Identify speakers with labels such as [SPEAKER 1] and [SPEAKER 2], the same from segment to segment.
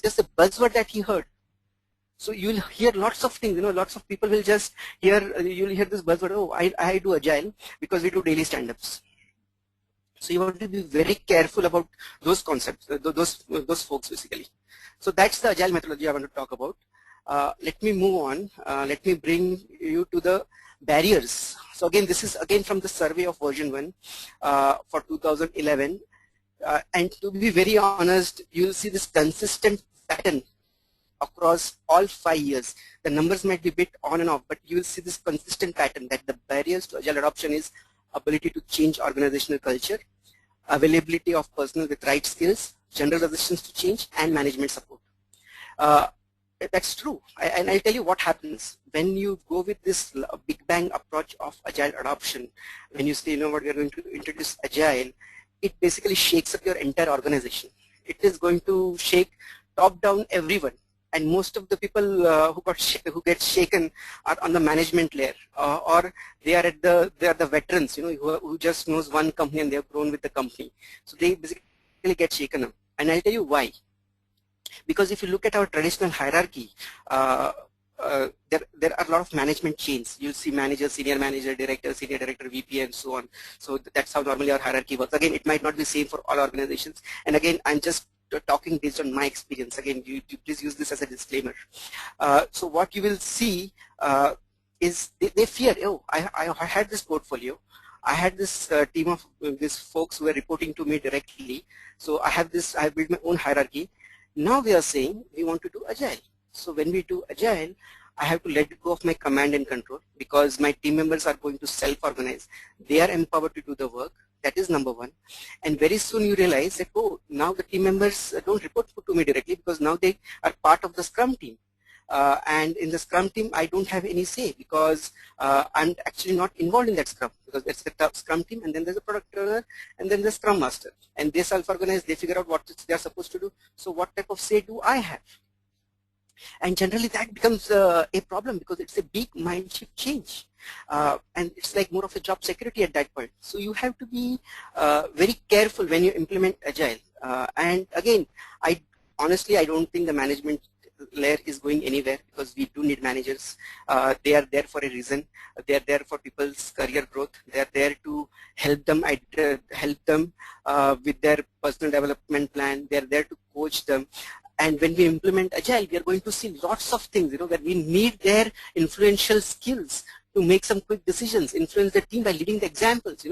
[SPEAKER 1] just a buzzword that he heard. So you'll hear lots of things, lots of people will just hear, you'll hear this buzzword, oh, I do Agile because we do daily stand-ups. So you want to be very careful about those concepts, those folks basically. So that's the Agile methodology I want to talk about. Let me move on. Let me bring you to the barriers. So again, this is again from the survey of version 1 for 2011. And to be very honest, you'll see this consistent pattern across all 5 years. The numbers might be a bit on and off, but you will see this consistent pattern that the barriers to Agile adoption is ability to change organizational culture, availability of personnel with right skills, general resistance to change, and management support. That's true, and I'll tell you what happens when you go with this big bang approach of Agile adoption. When you say, what, we are going to introduce Agile, it basically shakes up your entire organization. It is going to shake top down everyone. And most of the people who get shaken are on the management layer, or they are the veterans, who just knows one company and they have grown with the company. So they basically get shaken up. And I'll tell you why. Because if you look at our traditional hierarchy, there are a lot of management chains. You'll see manager, senior manager, director, senior director, VP, and so on. So that's how normally our hierarchy works. Again, it might not be the same for all organizations. And again, I'm just talking based on my experience. Again, you please use this as a disclaimer. So what you will see is they fear, oh, I had this portfolio. I had this team of these folks who were reporting to me directly. So I have built my own hierarchy. Now we are saying we want to do Agile. So when we do Agile, I have to let go of my command and control because my team members are going to self-organize. They are empowered to do the work. That is number one. And very soon you realize that, oh, now the team members don't report to me directly because now they are part of the Scrum team. And in the Scrum team, I don't have any say because I'm actually not involved in that Scrum, because it's a Scrum team, and then there's a product owner, and then the Scrum master, and they self-organize, they figure out what they're supposed to do. So what type of say do I have? And generally that becomes a problem because it's a big mind shift change. And it's like more of a job security at that point. So you have to be very careful when you implement Agile. And again, honestly, I don't think the management layer is going anywhere because we do need managers. They are there for a reason. They are there for people's career growth. They are there to help them with their personal development plan. They are there to coach them. And when we implement Agile, we are going to see lots of things, where we need their influential skills to make some quick decisions, influence the team by leading the examples.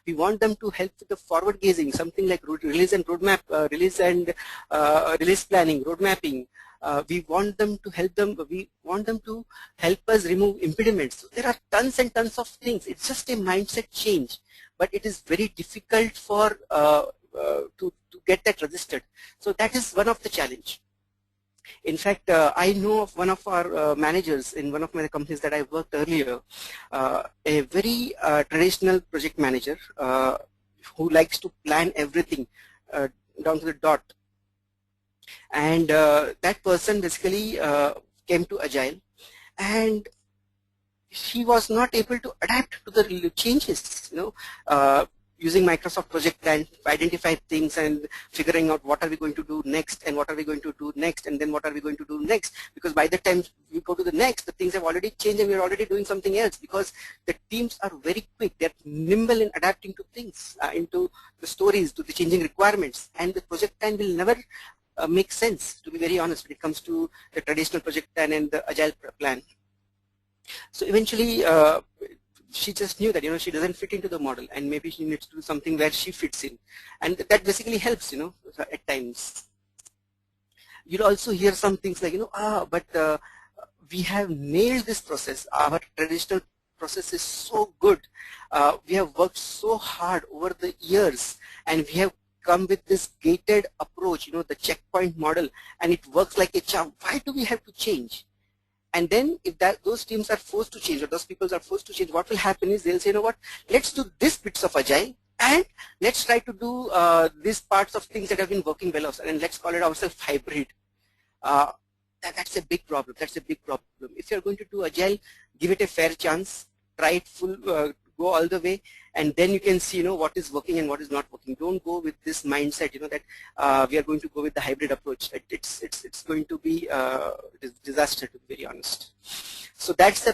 [SPEAKER 1] We want them to help with the forward gazing, something like release and roadmap, release planning, road mapping. We want them to help them. We want them to help us remove impediments. So there are tons and tons of things. It's just a mindset change, but it is very difficult for to get that registered. So that is one of the challenge. In fact, I know of one of our managers in one of my companies that I worked earlier, a very traditional project manager who likes to plan everything down to the dot. And that person basically came to Agile, and he was not able to adapt to the changes, using Microsoft Project Plan, identify things and figuring out what are we going to do next and what are we going to do next and then what are we going to do next, because by the time we go to the next, the things have already changed and we're already doing something else, because the teams are very quick, they're nimble in adapting to things, into the stories, to the changing requirements, and the project plan will never make sense, to be very honest, when it comes to the traditional project plan and the Agile plan. So eventually she just knew that she doesn't fit into the model, and maybe she needs to do something where she fits in, and that basically helps at times. You'll also hear some things like but we have nailed this process, our traditional process is so good, we have worked so hard over the years, and we have come with this gated approach, the checkpoint model, and it works like a charm. Why do we have to change? And then if those teams are forced to change, or those people are forced to change, what will happen is they'll say, what, let's do this bits of Agile, and let's try to do these parts of things that have been working well, and let's call it ourselves hybrid. That's a big problem. That's a big problem. If you're going to do Agile, give it a fair chance, try it go all the way, and then you can see, what is working and what is not working. Don't go with this mindset, that we are going to go with the hybrid approach. It's going to be disaster, to be very honest. So that's the